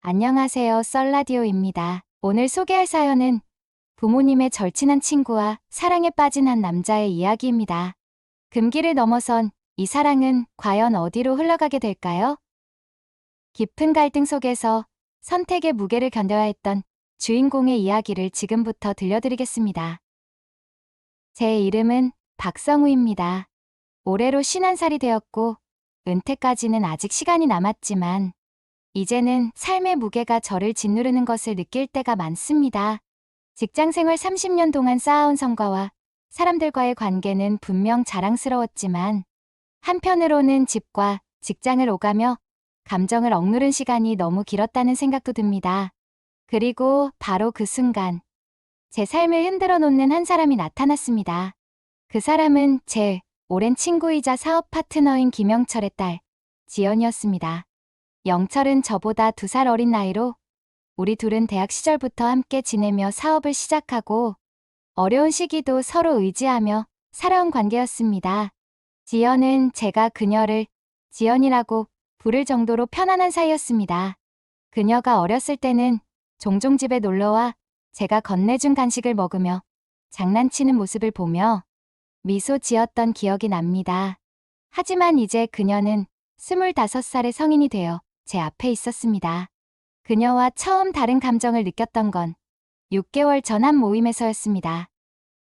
안녕하세요. 썰라디오입니다. 오늘 소개할 사연은 부모님의 절친한 친구와 사랑에 빠진 한 남자의 이야기입니다. 금기를 넘어선 이 사랑은 과연 어디로 흘러가게 될까요? 깊은 갈등 속에서 선택의 무게를 견뎌야 했던 주인공의 이야기를 지금부터 들려드리겠습니다. 제 이름은 박성우입니다. 올해로 51살이 되었고 은퇴까지는 아직 시간이 남았지만 이제는 삶의 무게가 저를 짓누르는 것을 느낄 때가 많습니다. 직장생활 30년 동안 쌓아온 성과와 사람들과의 관계는 분명 자랑스러웠지만 한편으로는 집과 직장을 오가며 감정을 억누른 시간이 너무 길었다는 생각도 듭니다. 그리고 바로 그 순간 제 삶을 흔들어 놓는 한 사람이 나타났습니다. 그 사람은 제 오랜 친구이자 사업 파트너인 김영철의 딸 지연이었습니다. 영철은 저보다 2살 어린 나이로 우리 둘은 대학 시절부터 함께 지내며 사업을 시작하고 어려운 시기도 서로 의지하며 살아온 관계였습니다. 지연은 제가 그녀를 지연이라고 부를 정도로 편안한 사이였습니다. 그녀가 어렸을 때는 종종 집에 놀러와 제가 건네준 간식을 먹으며 장난치는 모습을 보며 미소 지었던 기억이 납니다. 하지만 이제 그녀는 25살의 성인이 되어 제 앞에 있었습니다. 그녀와 처음 다른 감정을 느꼈던 건 6개월 전 한 모임에서였습니다.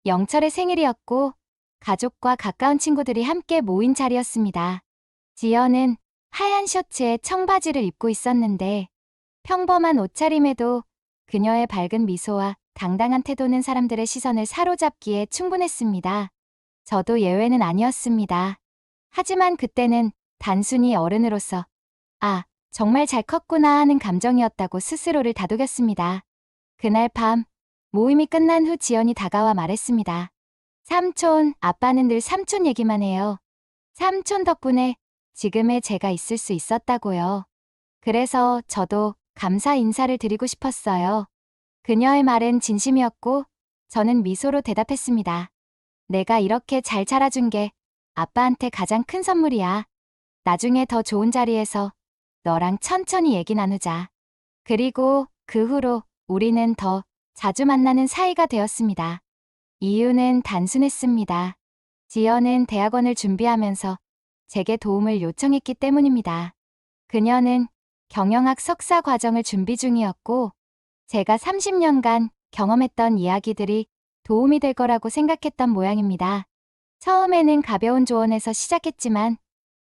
영철의 생일이었고 가족과 가까운 친구들이 함께 모인 자리였습니다. 지연은 하얀 셔츠에 청바지를 입고 있었는데 평범한 옷차림에도 그녀의 밝은 미소와 당당한 태도는 사람들의 시선을 사로잡기에 충분했습니다. 저도 예외는 아니었습니다. 하지만 그때는 단순히 어른으로서 정말 잘 컸구나 하는 감정이었다고 스스로를 다독였습니다. 그날 밤 모임이 끝난 후 지연이 다가와 말했습니다. 삼촌, 아빠는 늘 삼촌 얘기만 해요. 삼촌 덕분에 지금의 제가 있을 수 있었다고요. 그래서 저도 감사 인사를 드리고 싶었어요. 그녀의 말은 진심이었고 저는 미소로 대답했습니다. 내가 이렇게 잘 자라준 게 아빠한테 가장 큰 선물이야. 나중에 더 좋은 자리에서 너랑 천천히 얘기 나누자. 그리고 그 후로 우리는 더 자주 만나는 사이가 되었습니다. 이유는 단순했습니다. 지연은 대학원을 준비하면서 제게 도움을 요청했기 때문입니다. 그녀는 경영학 석사 과정을 준비 중이었고 제가 30년간 경험했던 이야기들이 도움이 될 거라고 생각했던 모양입니다. 처음에는 가벼운 조언에서 시작했지만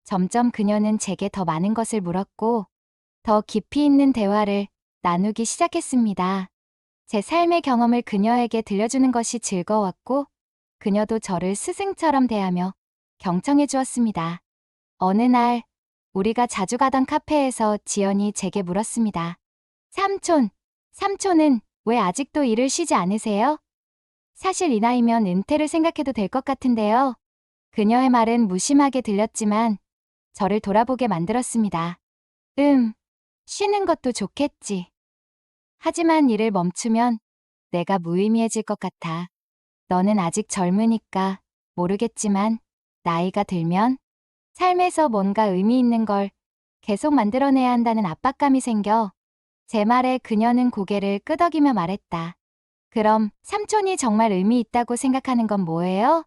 점점 그녀는 제게 더 많은 것을 물었고 더 깊이 있는 대화를 나누기 시작했습니다. 제 삶의 경험을 그녀에게 들려주는 것이 즐거웠고 그녀도 저를 스승처럼 대하며 경청해 주었습니다. 어느 날 우리가 자주 가던 카페에서 지연이 제게 물었습니다. 삼촌은 왜 아직도 일을 쉬지 않으세요? 사실 이 나이면 은퇴를 생각해도 될 것 같은데요. 그녀의 말은 무심하게 들렸지만 저를 돌아보게 만들었습니다. 쉬는 것도 좋겠지. 하지만 일을 멈추면 내가 무의미해질 것 같아. 너는 아직 젊으니까 모르겠지만 나이가 들면 삶에서 뭔가 의미 있는 걸 계속 만들어내야 한다는 압박감이 생겨 제 말에 그녀는 고개를 끄덕이며 말했다. 그럼 삼촌이 정말 의미 있다고 생각하는 건 뭐예요?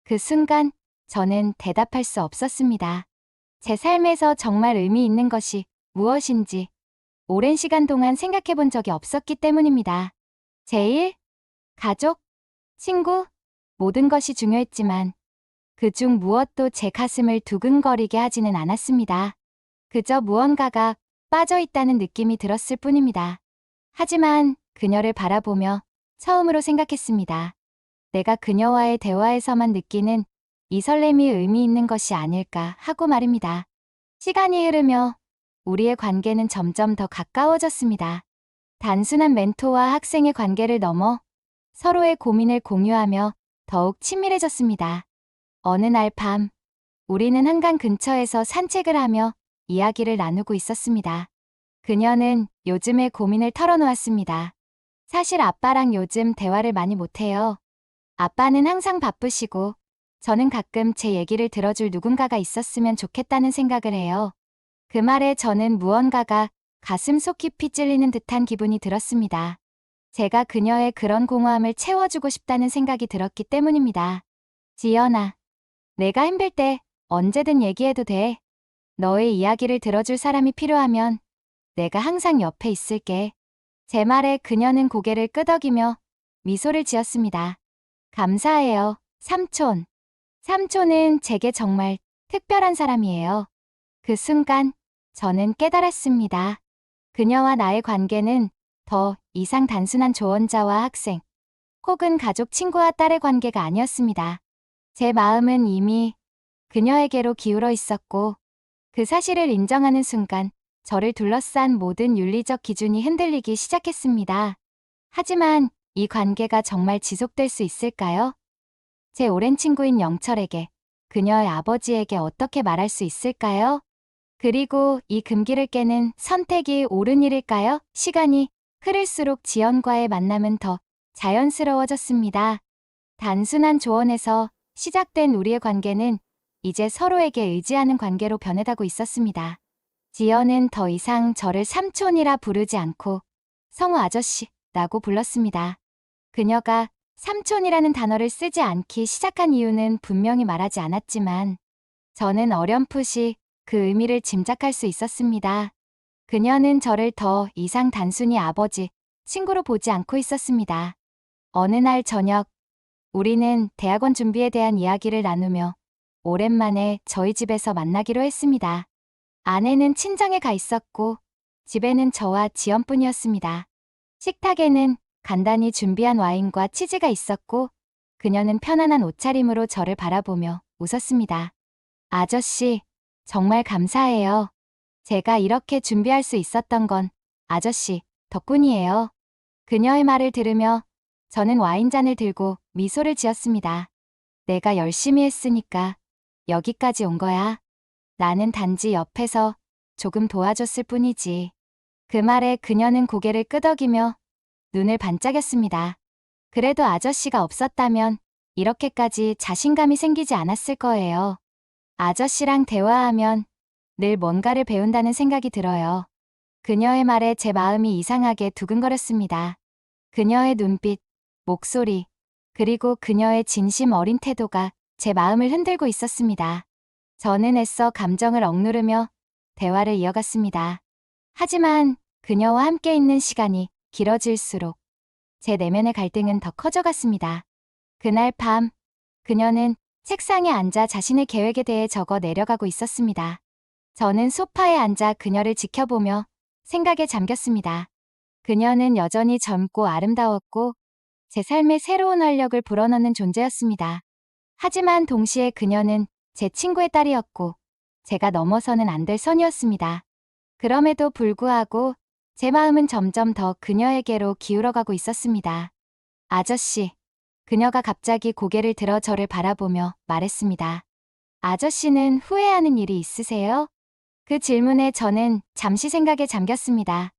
그 순간 저는 대답할 수 없었습니다. 제 삶에서 정말 의미 있는 것이 무엇인지 오랜 시간 동안 생각해 본 적이 없었기 때문입니다. 제일, 가족, 친구, 모든 것이 중요했지만 그중 무엇도 제 가슴을 두근거리게 하지는 않았습니다. 그저 무언가가 빠져 있다는 느낌이 들었을 뿐입니다. 하지만 그녀를 바라보며 처음으로 생각했습니다. 내가 그녀와의 대화에서만 느끼는 이 설렘이 의미 있는 것이 아닐까 하고 말입니다. 시간이 흐르며 우리의 관계는 점점 더 가까워졌습니다. 단순한 멘토와 학생의 관계를 넘어 서로의 고민을 공유하며 더욱 친밀해졌습니다. 어느 날 밤, 우리는 한강 근처에서 산책을 하며 이야기를 나누고 있었습니다. 그녀는 요즘의 고민을 털어놓았습니다. 사실 아빠랑 요즘 대화를 많이 못해요. 아빠는 항상 바쁘시고 저는 가끔 제 얘기를 들어줄 누군가가 있었으면 좋겠다는 생각을 해요. 그 말에 저는 무언가가 가슴 속 깊이 찔리는 듯한 기분이 들었습니다. 제가 그녀의 그런 공허함을 채워주고 싶다는 생각이 들었기 때문입니다. 지연아, 내가 힘들 때 언제든 얘기해도 돼. 너의 이야기를 들어줄 사람이 필요하면 내가 항상 옆에 있을게. 제 말에 그녀는 고개를 끄덕이며 미소를 지었습니다. 감사해요, 삼촌. 삼촌은 제게 정말 특별한 사람이에요. 그 순간 저는 깨달았습니다. 그녀와 나의 관계는 더 이상 단순한 조언자와 학생, 혹은 가족 친구와 딸의 관계가 아니었습니다. 제 마음은 이미 그녀에게로 기울어 있었고, 그 사실을 인정하는 순간 저를 둘러싼 모든 윤리적 기준이 흔들리기 시작했습니다. 하지만 이 관계가 정말 지속될 수 있을까요? 제 오랜 친구인 영철에게, 그녀의 아버지에게 어떻게 말할 수 있을까요? 그리고 이 금기를 깨는 선택이 옳은 일일까요? 시간이 흐를수록 지연과의 만남은 더 자연스러워졌습니다. 단순한 조언에서 시작된 우리의 관계는 이제 서로에게 의지하는 관계로 변해가고 있었습니다. 지연은 더 이상 저를 삼촌이라 부르지 않고 성우 아저씨라고 불렀습니다. 그녀가 삼촌이라는 단어를 쓰지 않기 시작한 이유는 분명히 말하지 않았지만 저는 어렴풋이 그 의미를 짐작할 수 있었습니다. 그녀는 저를 더 이상 단순히 아버지, 친구로 보지 않고 있었습니다. 어느 날 저녁, 우리는 대학원 준비에 대한 이야기를 나누며 오랜만에 저희 집에서 만나기로 했습니다. 아내는 친정에 가 있었고 집에는 저와 지연뿐이었습니다. 식탁에는 간단히 준비한 와인과 치즈가 있었고 그녀는 편안한 옷차림으로 저를 바라보며 웃었습니다. 아저씨, 정말 감사해요. 제가 이렇게 준비할 수 있었던 건 아저씨 덕분이에요. 그녀의 말을 들으며 저는 와인잔을 들고 미소를 지었습니다. 내가 열심히 했으니까 여기까지 온 거야. 나는 단지 옆에서 조금 도와줬을 뿐이지. 그 말에 그녀는 고개를 끄덕이며 눈을 반짝였습니다. 그래도 아저씨가 없었다면 이렇게까지 자신감이 생기지 않았을 거예요. 아저씨랑 대화하면 늘 뭔가를 배운다는 생각이 들어요. 그녀의 말에 제 마음이 이상하게 두근거렸습니다. 그녀의 눈빛, 목소리, 그리고 그녀의 진심 어린 태도가 제 마음을 흔들고 있었습니다. 저는 애써 감정을 억누르며 대화를 이어갔습니다. 하지만 그녀와 함께 있는 시간이 길어질수록 제 내면의 갈등은 더 커져갔습니다. 그날 밤, 그녀는 책상에 앉아 자신의 계획에 대해 적어 내려가고 있었습니다. 저는 소파에 앉아 그녀를 지켜보며 생각에 잠겼습니다. 그녀는 여전히 젊고 아름다웠고 제 삶에 새로운 활력을 불어넣는 존재였습니다. 하지만 동시에 그녀는 제 친구의 딸이었고 제가 넘어서는 안 될 선이었습니다. 그럼에도 불구하고 제 마음은 점점 더 그녀에게로 기울어가고 있었습니다. 아저씨, 그녀가 갑자기 고개를 들어 저를 바라보며 말했습니다. 아저씨는 후회하는 일이 있으세요? 그 질문에 저는 잠시 생각에 잠겼습니다.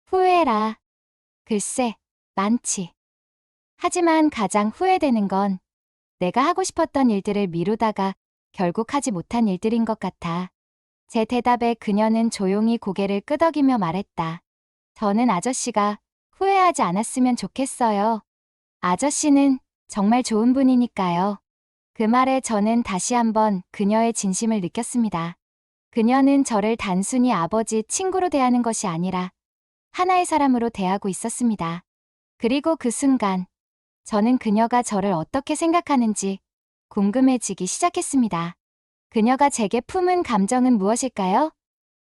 후회라. 글쎄, 많지. 하지만 가장 후회되는 건 내가 하고 싶었던 일들을 미루다가 결국 하지 못한 일들인 것 같아. 제 대답에 그녀는 조용히 고개를 끄덕이며 말했다. 저는 아저씨가 후회하지 않았으면 좋겠어요. 아저씨는 정말 좋은 분이니까요. 그 말에 저는 다시 한번 그녀의 진심을 느꼈습니다. 그녀는 저를 단순히 아버지, 친구로 대하는 것이 아니라 하나의 사람으로 대하고 있었습니다. 그리고 그 순간 저는 그녀가 저를 어떻게 생각하는지 궁금해지기 시작했습니다. 그녀가 제게 품은 감정은 무엇일까요?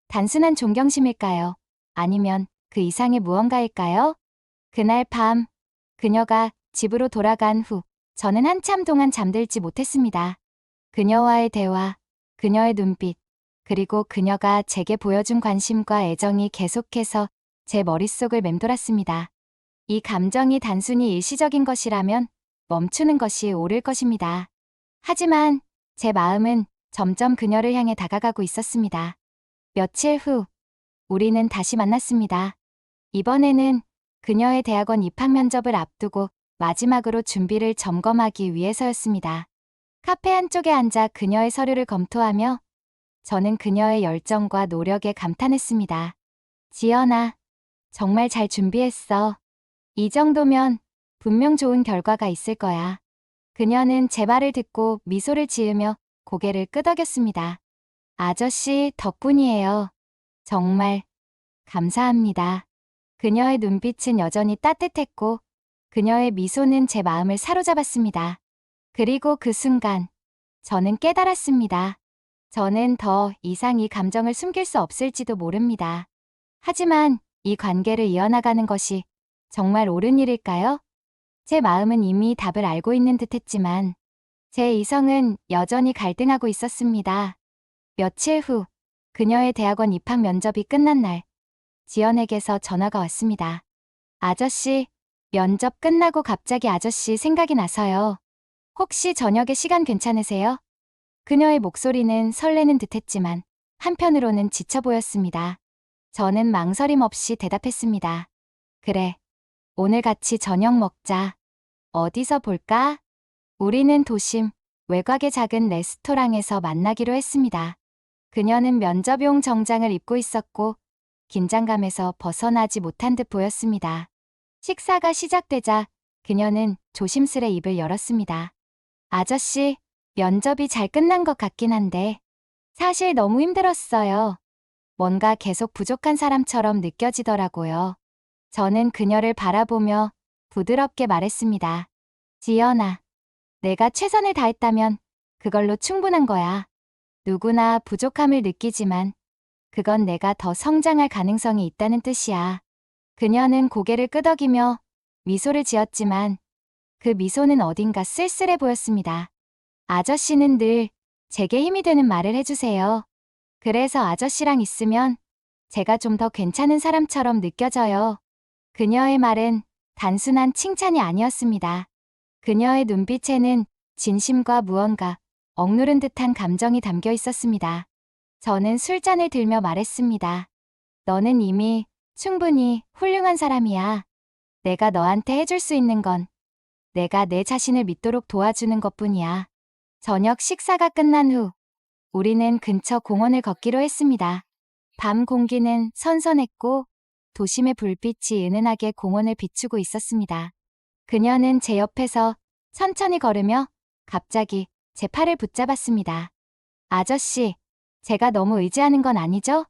단순한 존경심일까요? 아니면 그 이상의 무언가일까요? 그날 밤, 그녀가 집으로 돌아간 후 저는 한참 동안 잠들지 못했습니다. 그녀와의 대화, 그녀의 눈빛, 그리고 그녀가 제게 보여준 관심과 애정이 계속해서 제 머릿속을 맴돌았습니다. 이 감정이 단순히 일시적인 것이라면 멈추는 것이 옳을 것입니다. 하지만 제 마음은 점점 그녀를 향해 다가가고 있었습니다. 며칠 후, 우리는 다시 만났습니다. 이번에는 그녀의 대학원 입학 면접을 앞두고 마지막으로 준비를 점검하기 위해서였습니다. 카페 한쪽에 앉아 그녀의 서류를 검토하며 저는 그녀의 열정과 노력에 감탄했습니다. 지연아, 정말 잘 준비했어. 이 정도면 분명 좋은 결과가 있을 거야. 그녀는 제 말을 듣고 미소를 지으며 고개를 끄덕였습니다. 아저씨 덕분이에요. 정말 감사합니다. 그녀의 눈빛은 여전히 따뜻했고 그녀의 미소는 제 마음을 사로잡았습니다. 그리고 그 순간 저는 깨달았습니다. 저는 더 이상 이 감정을 숨길 수 없을지도 모릅니다. 하지만 이 관계를 이어나가는 것이 정말 옳은 일일까요? 제 마음은 이미 답을 알고 있는 듯했지만 제 이성은 여전히 갈등하고 있었습니다. 며칠 후 그녀의 대학원 입학 면접이 끝난 날 지연에게서 전화가 왔습니다. 아저씨, 면접 끝나고 갑자기 아저씨 생각이 나서요. 혹시 저녁에 시간 괜찮으세요? 그녀의 목소리는 설레는 듯했지만 한편으로는 지쳐 보였습니다. 저는 망설임 없이 대답했습니다. 그래, 오늘 같이 저녁 먹자. 어디서 볼까? 우리는 도심 외곽의 작은 레스토랑에서 만나기로 했습니다. 그녀는 면접용 정장을 입고 있었고 긴장감에서 벗어나지 못한 듯 보였습니다. 식사가 시작되자 그녀는 조심스레 입을 열었습니다. 아저씨, 면접이 잘 끝난 것 같긴 한데 사실 너무 힘들었어요. 뭔가 계속 부족한 사람처럼 느껴지더라고요. 저는 그녀를 바라보며 부드럽게 말했습니다. 지연아, 내가 최선을 다했다면 그걸로 충분한 거야. 누구나 부족함을 느끼지만 그건 내가 더 성장할 가능성이 있다는 뜻이야. 그녀는 고개를 끄덕이며 미소를 지었지만 그 미소는 어딘가 쓸쓸해 보였습니다. 아저씨는 늘 제게 힘이 되는 말을 해주세요. 그래서 아저씨랑 있으면 제가 좀 더 괜찮은 사람처럼 느껴져요. 그녀의 말은 단순한 칭찬이 아니었습니다. 그녀의 눈빛에는 진심과 무언가 억누른 듯한 감정이 담겨 있었습니다. 저는 술잔을 들며 말했습니다. 너는 이미 충분히 훌륭한 사람이야. 내가 너한테 해줄 수 있는 건 내가 내 자신을 믿도록 도와주는 것뿐이야. 저녁 식사가 끝난 후 우리는 근처 공원을 걷기로 했습니다. 밤 공기는 선선했고 도심의 불빛이 은은하게 공원을 비추고 있었습니다. 그녀는 제 옆에서 천천히 걸으며 갑자기 제 팔을 붙잡았습니다. 아저씨, 제가 너무 의지하는 건 아니죠?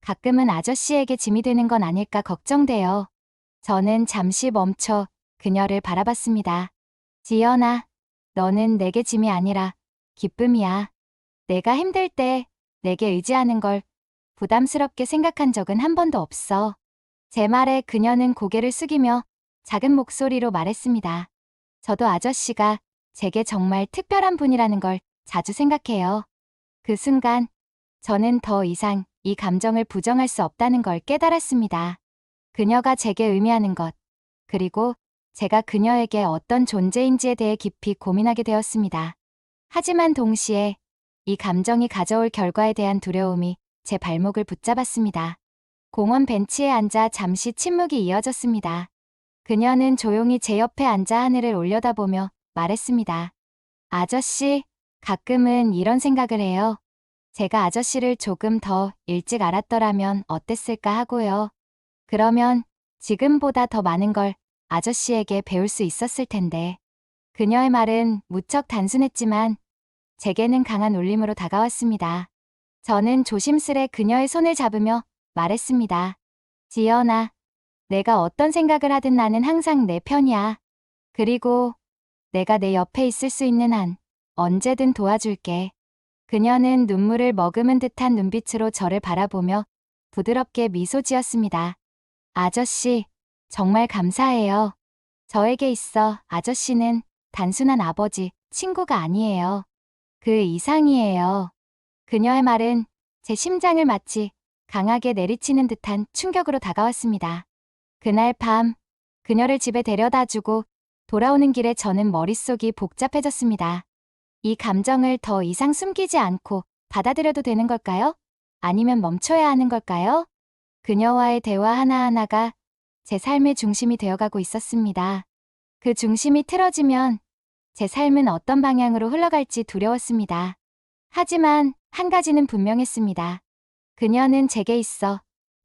가끔은 아저씨에게 짐이 되는 건 아닐까 걱정돼요. 저는 잠시 멈춰 그녀를 바라봤습니다. 지연아, 너는 내게 짐이 아니라 기쁨이야. 내가 힘들 때 내게 의지하는 걸 부담스럽게 생각한 적은 한 번도 없어. 제 말에 그녀는 고개를 숙이며 작은 목소리로 말했습니다. 저도 아저씨가 제게 정말 특별한 분이라는 걸 자주 생각해요. 그 순간 저는 더 이상 이 감정을 부정할 수 없다는 걸 깨달았습니다. 그녀가 제게 의미하는 것, 그리고 제가 그녀에게 어떤 존재인지에 대해 깊이 고민하게 되었습니다. 하지만 동시에 이 감정이 가져올 결과에 대한 두려움이 제 발목을 붙잡았습니다. 공원 벤치에 앉아 잠시 침묵이 이어졌습니다. 그녀는 조용히 제 옆에 앉아 하늘을 올려다보며 말했습니다. 아저씨, 가끔은 이런 생각을 해요. 제가 아저씨를 조금 더 일찍 알았더라면 어땠을까 하고요. 그러면 지금보다 더 많은 걸 아저씨에게 배울 수 있었을 텐데. 그녀의 말은 무척 단순했지만 제게는 강한 울림으로 다가왔습니다. 저는 조심스레 그녀의 손을 잡으며 말했습니다. 지연아, 내가 어떤 생각을 하든 나는 항상 내 편이야. 그리고 내가 내 옆에 있을 수 있는 한 언제든 도와줄게. 그녀는 눈물을 머금은 듯한 눈빛으로 저를 바라보며 부드럽게 미소 지었습니다. 아저씨, 정말 감사해요. 저에게 있어 아저씨는 단순한 아버지, 친구가 아니에요. 그 이상이에요. 그녀의 말은 제 심장을 마치 강하게 내리치는 듯한 충격으로 다가왔습니다. 그날 밤, 그녀를 집에 데려다주고 돌아오는 길에 저는 머릿속이 복잡해졌습니다. 이 감정을 더 이상 숨기지 않고 받아들여도 되는 걸까요? 아니면 멈춰야 하는 걸까요? 그녀와의 대화 하나하나가 제 삶의 중심이 되어가고 있었습니다. 그 중심이 틀어지면 제 삶은 어떤 방향으로 흘러갈지 두려웠습니다. 하지만 한 가지는 분명했습니다. 그녀는 제게 있어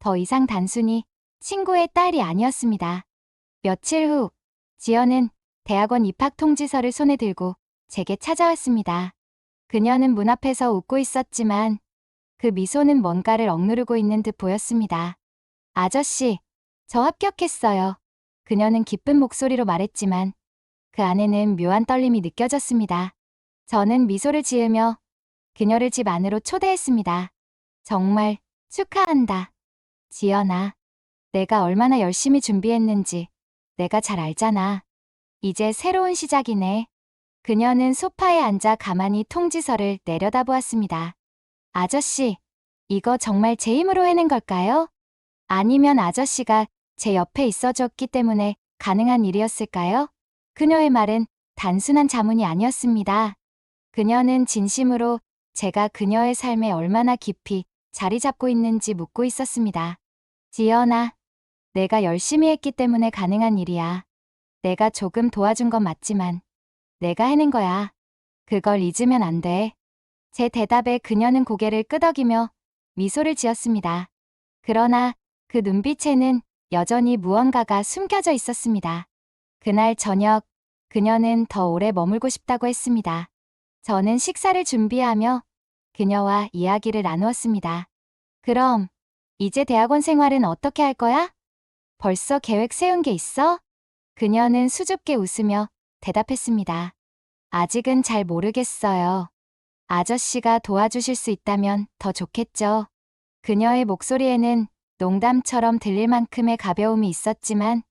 더 이상 단순히 친구의 딸이 아니었습니다. 며칠 후, 지연은 대학원 입학 통지서를 손에 들고 제게 찾아왔습니다. 그녀는 문 앞에서 웃고 있었지만 그 미소는 뭔가를 억누르고 있는 듯 보였습니다. 아저씨, 저 합격했어요. 그녀는 기쁜 목소리로 말했지만 그 안에는 묘한 떨림이 느껴졌습니다. 저는 미소를 지으며 그녀를 집 안으로 초대했습니다. 정말 축하한다. 지연아, 내가 얼마나 열심히 준비했는지 내가 잘 알잖아. 이제 새로운 시작이네. 그녀는 소파에 앉아 가만히 통지서를 내려다보았습니다. 아저씨, 이거 정말 제 힘으로 해낸 걸까요? 아니면 아저씨가 제 옆에 있어줬기 때문에 가능한 일이었을까요? 그녀의 말은 단순한 자문이 아니었습니다. 그녀는 진심으로 제가 그녀의 삶에 얼마나 깊이 자리 잡고 있는지 묻고 있었습니다. 지연아, 내가 열심히 했기 때문에 가능한 일이야. 내가 조금 도와준 건 맞지만 내가 해낸 거야. 그걸 잊으면 안 돼. 제 대답에 그녀는 고개를 끄덕이며 미소를 지었습니다. 그러나 그 눈빛에는 여전히 무언가가 숨겨져 있었습니다. 그날 저녁, 그녀는 더 오래 머물고 싶다고 했습니다. 저는 식사를 준비하며 그녀와 이야기를 나누었습니다. 그럼, 이제 대학원 생활은 어떻게 할 거야? 벌써 계획 세운 게 있어? 그녀는 수줍게 웃으며 대답했습니다. 아직은 잘 모르겠어요. 아저씨가 도와주실 수 있다면 더 좋겠죠. 그녀의 목소리에는 농담처럼 들릴 만큼의 가벼움이 있었지만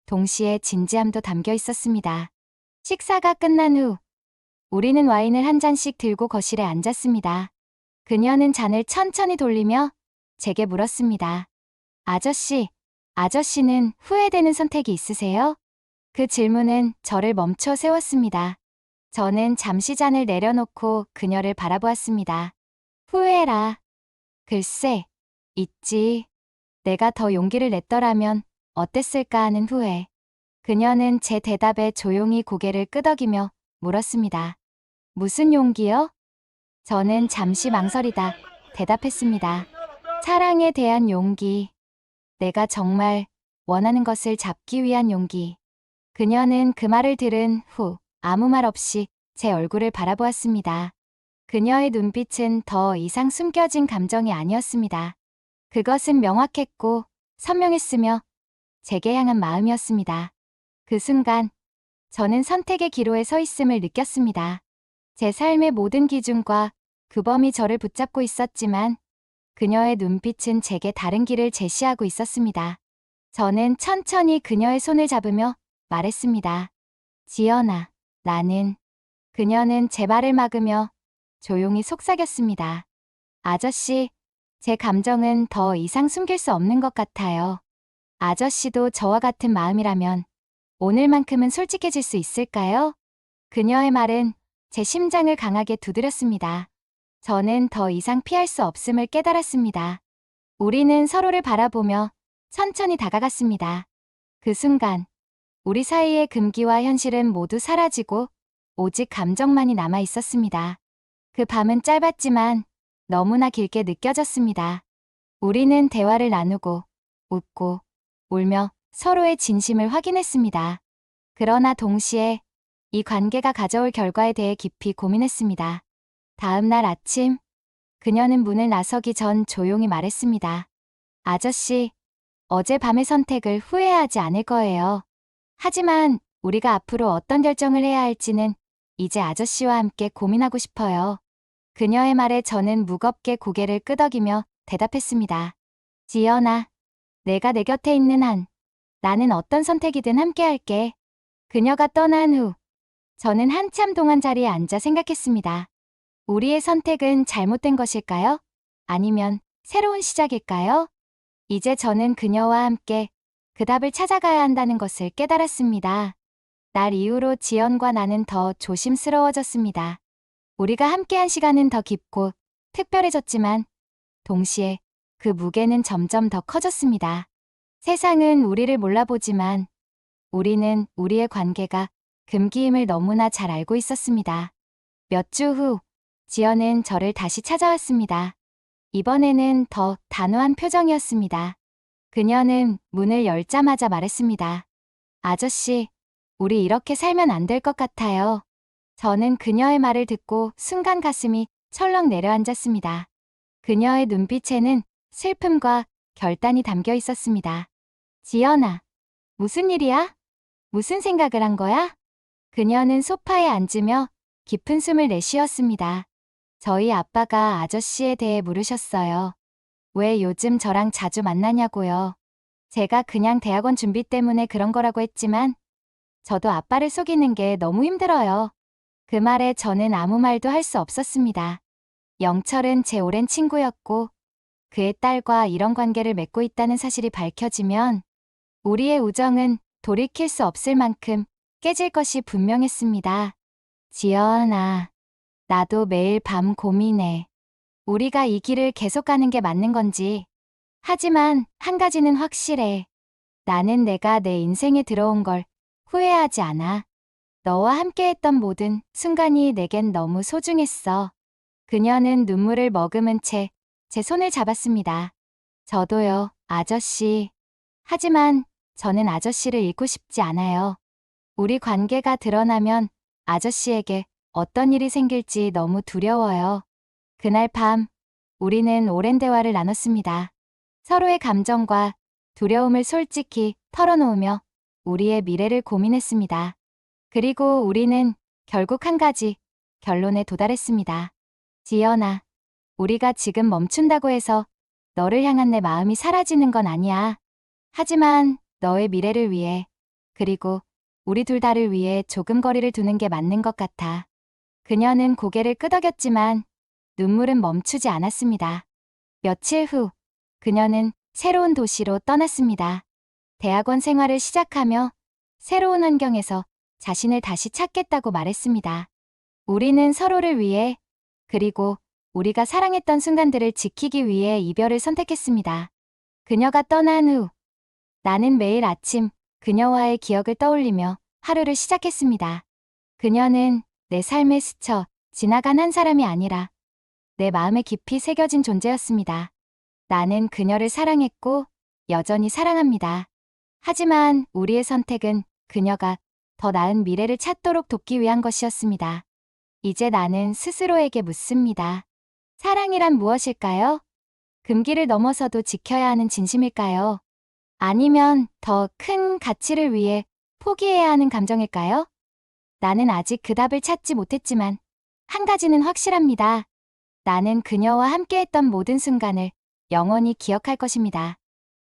동시에 진지함도 담겨 있었습니다. 식사가 끝난 후 우리는 와인을 한 잔씩 들고 거실에 앉았습니다. 그녀는 잔을 천천히 돌리며 제게 물었습니다. 아저씨는 후회되는 선택이 있으세요? 그 질문은 저를 멈춰 세웠습니다. 저는 잠시 잔을 내려놓고 그녀를 바라보았습니다. 후회라. 글쎄, 있지. 내가 더 용기를 냈더라면 어땠을까 하는 후회. 그녀는 제 대답에 조용히 고개를 끄덕이며 물었습니다. 무슨 용기요? 저는 잠시 망설이다 대답했습니다. 사랑에 대한 용기. 내가 정말 원하는 것을 잡기 위한 용기. 그녀는 그 말을 들은 후 아무 말 없이 제 얼굴을 바라보았습니다. 그녀의 눈빛은 더 이상 숨겨진 감정이 아니었습니다. 그것은 명확했고 선명했으며 제게 향한 마음이었습니다. 그 순간 저는 선택의 기로에 서 있음을 느꼈습니다. 제 삶의 모든 기준과 규범이 저를 붙잡고 있었지만 그녀의 눈빛은 제게 다른 길을 제시하고 있었습니다. 저는 천천히 그녀의 손을 잡으며 말했습니다. 지연아, 나는. 그녀는 제 말을 막으며 조용히 속삭였습니다. 아저씨, 제 감정은 더 이상 숨길 수 없는 것 같아요. 아저씨도 저와 같은 마음이라면 오늘만큼은 솔직해질 수 있을까요? 그녀의 말은 제 심장을 강하게 두드렸습니다. 저는 더 이상 피할 수 없음을 깨달았습니다. 우리는 서로를 바라보며 천천히 다가갔습니다. 그 순간, 우리 사이의 금기와 현실은 모두 사라지고 오직 감정만이 남아 있었습니다. 그 밤은 짧았지만 너무나 길게 느껴졌습니다. 우리는 대화를 나누고 웃고 울며 서로의 진심을 확인했습니다. 그러나 동시에 이 관계가 가져올 결과에 대해 깊이 고민했습니다. 다음 날 아침, 그녀는 문을 나서기 전 조용히 말했습니다. 아저씨, 어젯밤의 선택을 후회하지 않을 거예요. 하지만 우리가 앞으로 어떤 결정을 해야 할지는 이제 아저씨와 함께 고민하고 싶어요. 그녀의 말에 저는 무겁게 고개를 끄덕이며 대답했습니다. 지연아, 내가 내 곁에 있는 한 나는 어떤 선택이든 함께 할게. 그녀가 떠난 후 저는 한참 동안 자리에 앉아 생각했습니다. 우리의 선택은 잘못된 것일까요? 아니면 새로운 시작일까요? 이제 저는 그녀와 함께 그 답을 찾아가야 한다는 것을 깨달았습니다. 날 이후로 지연과 나는 더 조심스러워졌습니다. 우리가 함께한 시간은 더 깊고 특별해졌지만 동시에 그 무게는 점점 더 커졌습니다. 세상은 우리를 몰라보지만 우리는 우리의 관계가 금기임을 너무나 잘 알고 있었습니다. 몇 주 후, 지연은 저를 다시 찾아왔습니다. 이번에는 더 단호한 표정이었습니다. 그녀는 문을 열자마자 말했습니다. 아저씨, 우리 이렇게 살면 안 될 것 같아요. 저는 그녀의 말을 듣고 순간 가슴이 철렁 내려앉았습니다. 그녀의 눈빛에는 슬픔과 결단이 담겨 있었습니다. 지연아, 무슨 일이야? 무슨 생각을 한 거야? 그녀는 소파에 앉으며 깊은 숨을 내쉬었습니다. 저희 아빠가 아저씨에 대해 물으셨어요. 왜 요즘 저랑 자주 만나냐고요. 제가 그냥 대학원 준비 때문에 그런 거라고 했지만 저도 아빠를 속이는 게 너무 힘들어요. 그 말에 저는 아무 말도 할 수 없었습니다. 영철은 제 오랜 친구였고 그의 딸과 이런 관계를 맺고 있다는 사실이 밝혀지면 우리의 우정은 돌이킬 수 없을 만큼 깨질 것이 분명했습니다. 지연아, 나도 매일 밤 고민해. 우리가 이 길을 계속 가는 게 맞는 건지. 하지만 한 가지는 확실해. 나는 내가 내 인생에 들어온 걸 후회하지 않아. 너와 함께했던 모든 순간이 내겐 너무 소중했어. 그녀는 눈물을 머금은 채 제 손을 잡았습니다. 저도요, 아저씨. 하지만 저는 아저씨를 잃고 싶지 않아요. 우리 관계가 드러나면 아저씨에게 어떤 일이 생길지 너무 두려워요. 그날 밤, 우리는 오랜 대화를 나눴습니다. 서로의 감정과 두려움을 솔직히 털어놓으며 우리의 미래를 고민했습니다. 그리고 우리는 결국 한 가지 결론에 도달했습니다. 지연아, 우리가 지금 멈춘다고 해서 너를 향한 내 마음이 사라지는 건 아니야. 하지만 너의 미래를 위해, 그리고 우리 둘 다를 위해 조금 거리를 두는 게 맞는 것 같아. 그녀는 고개를 끄덕였지만 눈물은 멈추지 않았습니다. 며칠 후, 그녀는 새로운 도시로 떠났습니다. 대학원 생활을 시작하며 새로운 환경에서 자신을 다시 찾겠다고 말했습니다. 우리는 서로를 위해, 그리고 우리가 사랑했던 순간들을 지키기 위해 이별을 선택했습니다. 그녀가 떠난 후, 나는 매일 아침 그녀와의 기억을 떠올리며 하루를 시작했습니다. 그녀는 내 삶에 스쳐 지나간 한 사람이 아니라 내 마음에 깊이 새겨진 존재였습니다. 나는 그녀를 사랑했고 여전히 사랑합니다. 하지만 우리의 선택은 그녀가 더 나은 미래를 찾도록 돕기 위한 것이었습니다. 이제 나는 스스로에게 묻습니다. 사랑이란 무엇일까요? 금기를 넘어서도 지켜야 하는 진심일까요? 아니면 더 큰 가치를 위해 포기해야 하는 감정일까요? 나는 아직 그 답을 찾지 못했지만 한 가지는 확실합니다. 나는 그녀와 함께했던 모든 순간을 영원히 기억할 것입니다.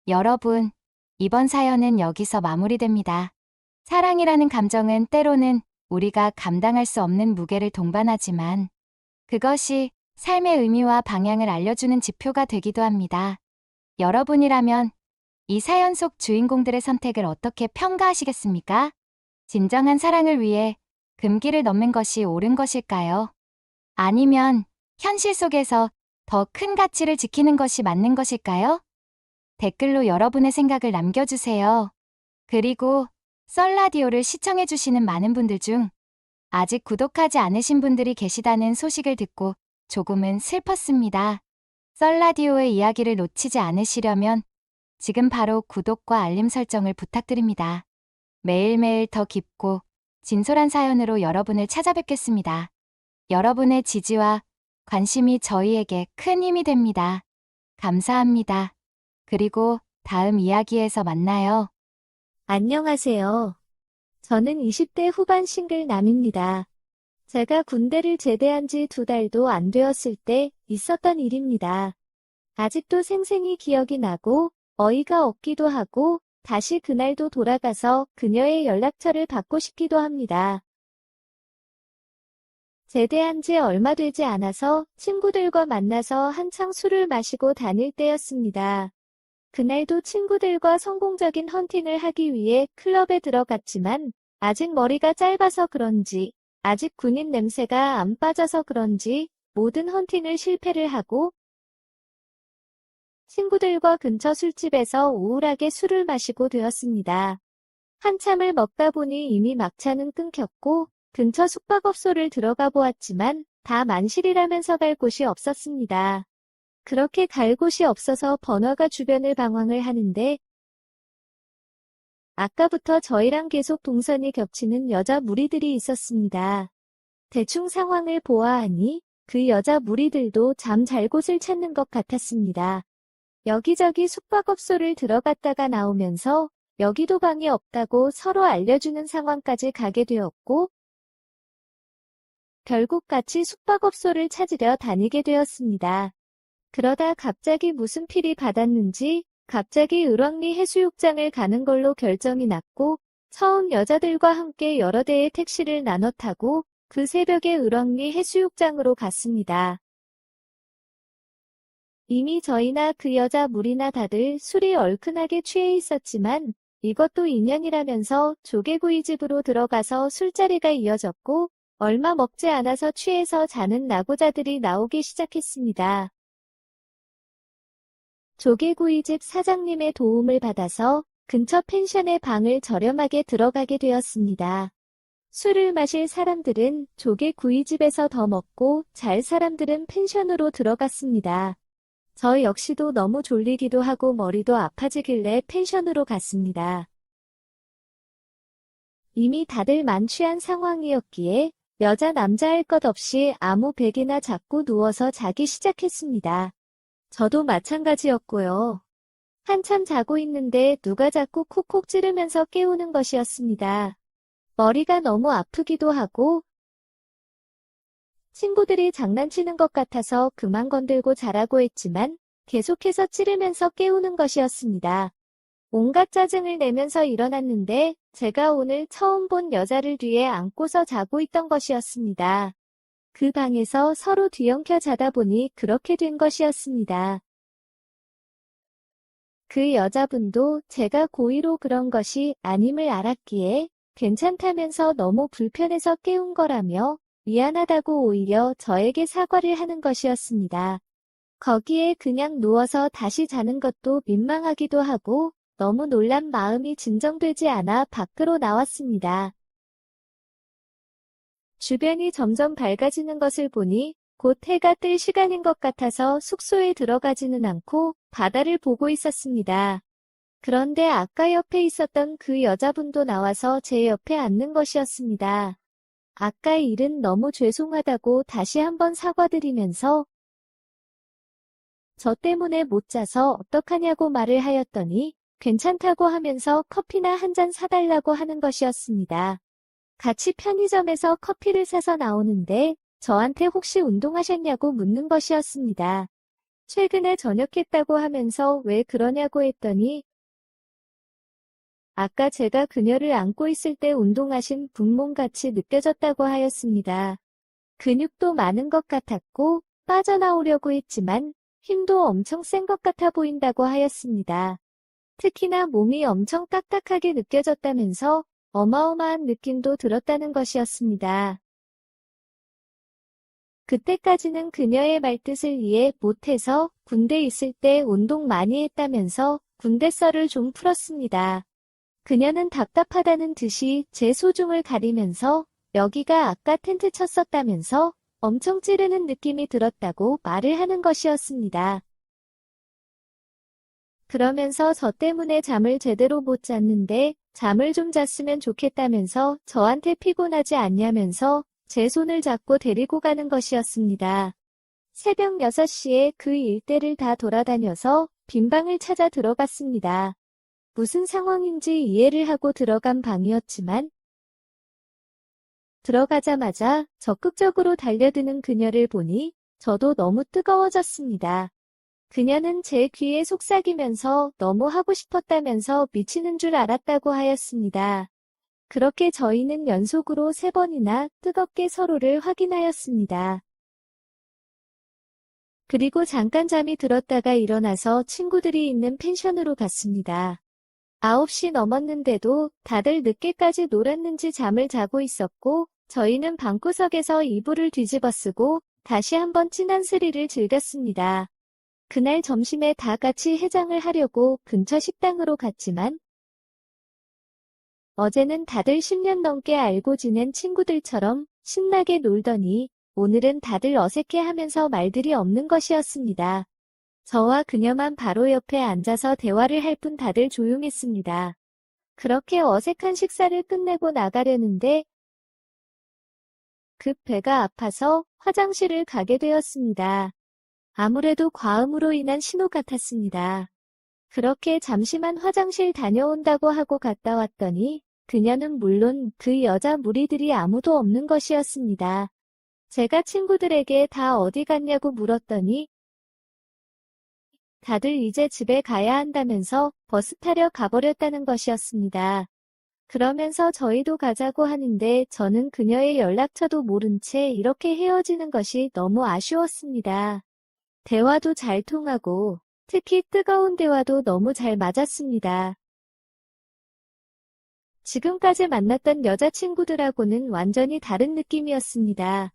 여러분, 이번 사연은 여기서 마무리됩니다. 사랑이라는 감정은 때로는 우리가 감당할 수 없는 무게를 동반하지만 그것이 삶의 의미와 방향을 알려주는 지표가 되기도 합니다. 여러분이라면 이 사연 속 주인공들의 선택을 어떻게 평가하시겠습니까? 진정한 사랑을 위해 금기를 넘는 것이 옳은 것일까요? 아니면 현실 속에서 더 큰 가치를 지키는 것이 맞는 것일까요? 댓글로 여러분의 생각을 남겨주세요. 그리고 썰라디오를 시청해주시는 많은 분들 중 아직 구독하지 않으신 분들이 계시다는 소식을 듣고 조금은 슬펐습니다. 썰라디오의 이야기를 놓치지 않으시려면 지금 바로 구독과 알림 설정을 부탁드립니다. 매일매일 더 깊고 진솔한 사연으로 여러분을 찾아뵙겠습니다. 여러분의 지지와 관심이 저희에게 큰 힘이 됩니다. 감사합니다. 그리고 다음 이야기에서 만나요. 안녕하세요. 저는 20대 후반 싱글남입니다. 제가 군대를 제대한 지 2달도 안 되었을 때 있었던 일입니다. 아직도 생생히 기억이 나고 어이가 없기도 하고 다시 그날도 돌아가서 그녀의 연락처를 받고 싶기도 합니다. 제대한 지 얼마 되지 않아서 친구들과 만나서 한창 술을 마시고 다닐 때였습니다. 그날도 친구들과 성공적인 헌팅을 하기 위해 클럽에 들어갔지만 아직 머리가 짧아서 그런지 아직 군인 냄새가 안 빠져서 그런지 모든 헌팅을 실패를 하고 친구들과 근처 술집에서 우울하게 술을 마시고 되었습니다. 한참을 먹다 보니 이미 막차는 끊겼고 근처 숙박업소를 들어가 보았지만 다 만실이라면서 갈 곳이 없었습니다. 그렇게 갈 곳이 없어서 번화가 주변을 방황을 하는데 아까부터 저희랑 계속 동선이 겹치는 여자 무리들이 있었습니다. 대충 상황을 보아하니 그 여자 무리들도 잠 잘 곳을 찾는 것 같았습니다. 여기저기 숙박업소를 들어갔다가 나오면서 여기도 방이 없다고 서로 알려주는 상황까지 가게 되었고 결국 같이 숙박업소를 찾으려 다니게 되었습니다. 그러다 갑자기 무슨 필이 받았는지 갑자기 을왕리 해수욕장을 가는 걸로 결정이 났고 처음 여자들과 함께 여러 대의 택시를 나눠 타고 그 새벽에 을왕리 해수욕장으로 갔습니다. 이미 저희나 그 여자 무리나 다들 술이 얼큰하게 취해 있었지만 이것도 인연이라면서 조개구이집으로 들어가서 술자리가 이어졌고 얼마 먹지 않아서 취해서 자는 낙오자들이 나오기 시작했습니다. 조개구이집 사장님의 도움을 받아서 근처 펜션에 방을 저렴하게 들어가게 되었습니다. 술을 마실 사람들은 조개구이집에서 더 먹고 잘 사람들은 펜션으로 들어갔습니다. 저 역시도 너무 졸리기도 하고 머리도 아파지길래 펜션으로 갔습니다. 이미 다들 만취한 상황이었기에 여자 남자 할 것 없이 아무 베개나 잡고 누워서 자기 시작했습니다. 저도 마찬가지였고요. 한참 자고 있는데 누가 자꾸 콕콕 찌르면서 깨우는 것이었습니다. 머리가 너무 아프기도 하고 친구들이 장난치는 것 같아서 그만 건들고 자라고 했지만 계속해서 찌르면서 깨우는 것이었습니다. 온갖 짜증을 내면서 일어났는데 제가 오늘 처음 본 여자를 뒤에 안고서 자고 있던 것이었습니다. 그 방에서 서로 뒤엉켜 자다 보니 그렇게 된 것이었습니다. 그 여자분도 제가 고의로 그런 것이 아님을 알았기에 괜찮다면서 너무 불편해서 깨운 거라며 미안하다고 오히려 저에게 사과를 하는 것이었습니다. 거기에 그냥 누워서 다시 자는 것도 민망하기도 하고 너무 놀란 마음이 진정되지 않아 밖으로 나왔습니다. 주변이 점점 밝아지는 것을 보니 곧 해가 뜰 시간인 것 같아서 숙소에 들어가지는 않고 바다를 보고 있었습니다. 그런데 아까 옆에 있었던 그 여자분도 나와서 제 옆에 앉는 것이었습니다. 아까 일은 너무 죄송하다고 다시 한번 사과드리면서 저 때문에 못 자서 어떡하냐고 말을 하였더니 괜찮다고 하면서 커피나 한 잔 사달라고 하는 것이었습니다. 같이 편의점에서 커피를 사서 나오는데 저한테 혹시 운동하셨냐고 묻는 것이었습니다. 최근에 전역했다고 하면서 왜 그러냐고 했더니 아까 제가 그녀를 안고 있을 때 운동하신 분몸같이 느껴졌다고 하였습니다. 근육도 많은 것 같았고 빠져나오려고 했지만 힘도 엄청 센 것 같아 보인다고 하였습니다. 특히나 몸이 엄청 딱딱하게 느껴졌다면서 어마어마한 느낌도 들었다는 것이었습니다. 그때까지는 그녀의 말뜻을 이해 못해서 군대 있을 때 운동 많이 했다면서 군대 썰을 좀 풀었습니다. 그녀는 답답하다는 듯이 제 소중을 가리면서 여기가 아까 텐트 쳤었다면서 엄청 찌르는 느낌이 들었다고 말을 하는 것이었습니다. 그러면서 저 때문에 잠을 제대로 못 잤는데 잠을 좀 잤으면 좋겠다면서 저한테 피곤하지 않냐면서 제 손을 잡고 데리고 가는 것이었습니다. 새벽 6시에 그 일대를 다 돌아다녀서 빈 방을 찾아 들어갔습니다. 무슨 상황인지 이해를 하고 들어간 방이었지만 들어가자마자 적극적으로 달려드는 그녀를 보니 저도 너무 뜨거워졌습니다. 그녀는 제 귀에 속삭이면서 너무 하고 싶었다면서 미치는 줄 알았다고 하였습니다. 그렇게 저희는 연속으로 3번이나 뜨겁게 서로를 확인하였습니다. 그리고 잠깐 잠이 들었다가 일어나서 친구들이 있는 펜션으로 갔습니다. 9시 넘었는데도 다들 늦게까지 놀았는지 잠을 자고 있었고 저희는 방구석에서 이불을 뒤집어 쓰고 다시 한번 진한 스릴을 즐겼습니다. 그날 점심에 다 같이 해장을 하려고 근처 식당으로 갔지만 어제는 다들 10년 넘게 알고 지낸 친구들처럼 신나게 놀더니 오늘은 다들 어색해하면서 말들이 없는 것이었습니다. 저와 그녀만 바로 옆에 앉아서 대화를 할 뿐 다들 조용했습니다. 그렇게 어색한 식사를 끝내고 나가려는데 급 배가 아파서 화장실을 가게 되었습니다. 아무래도 과음으로 인한 신호 같았습니다. 그렇게 잠시만 화장실 다녀온다고 하고 갔다 왔더니 그녀는 물론 그 여자 무리들이 아무도 없는 것이었습니다. 제가 친구들에게 다 어디 갔냐고 물었더니 다들 이제 집에 가야 한다면서 버스 타려 가버렸다는 것이었습니다. 그러면서 저희도 가자고 하는데 저는 그녀의 연락처도 모른 채 이렇게 헤어지는 것이 너무 아쉬웠습니다. 대화도 잘 통하고 특히 뜨거운 대화도 너무 잘 맞았습니다. 지금까지 만났던 여자친구들하고는 완전히 다른 느낌이었습니다.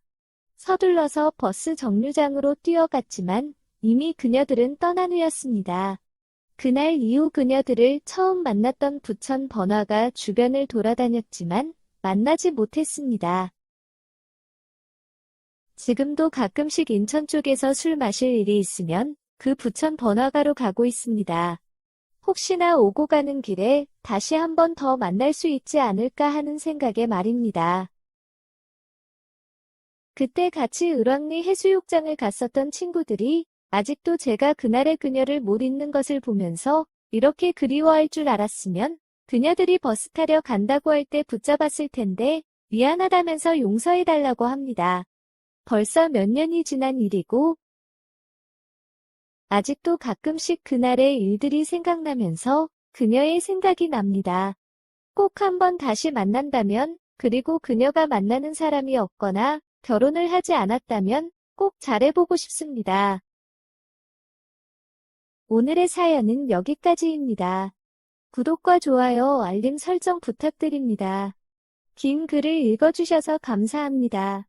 서둘러서 버스 정류장으로 뛰어갔지만 이미 그녀들은 떠난 후였습니다. 그날 이후 그녀들을 처음 만났던 부천 번화가 주변을 돌아다녔지만 만나지 못했습니다. 지금도 가끔씩 인천 쪽에서 술 마실 일이 있으면 그 부천 번화가로 가고 있습니다. 혹시나 오고 가는 길에 다시 한 번 더 만날 수 있지 않을까 하는 생각에 말입니다. 그때 같이 을왕리 해수욕장을 갔었던 친구들이 아직도 제가 그날의 그녀를 못 잊는 것을 보면서 이렇게 그리워할 줄 알았으면 그녀들이 버스 타려 간다고 할 때 붙잡았을 텐데 미안하다면서 용서해달라고 합니다. 벌써 몇 년이 지난 일이고 아직도 가끔씩 그날의 일들이 생각나면서 그녀의 생각이 납니다. 꼭 한번 다시 만난다면 그리고 그녀가 만나는 사람이 없거나 결혼을 하지 않았다면 꼭 잘해보고 싶습니다. 오늘의 사연은 여기까지입니다. 구독과 좋아요, 알림 설정 부탁드립니다. 긴 글을 읽어주셔서 감사합니다.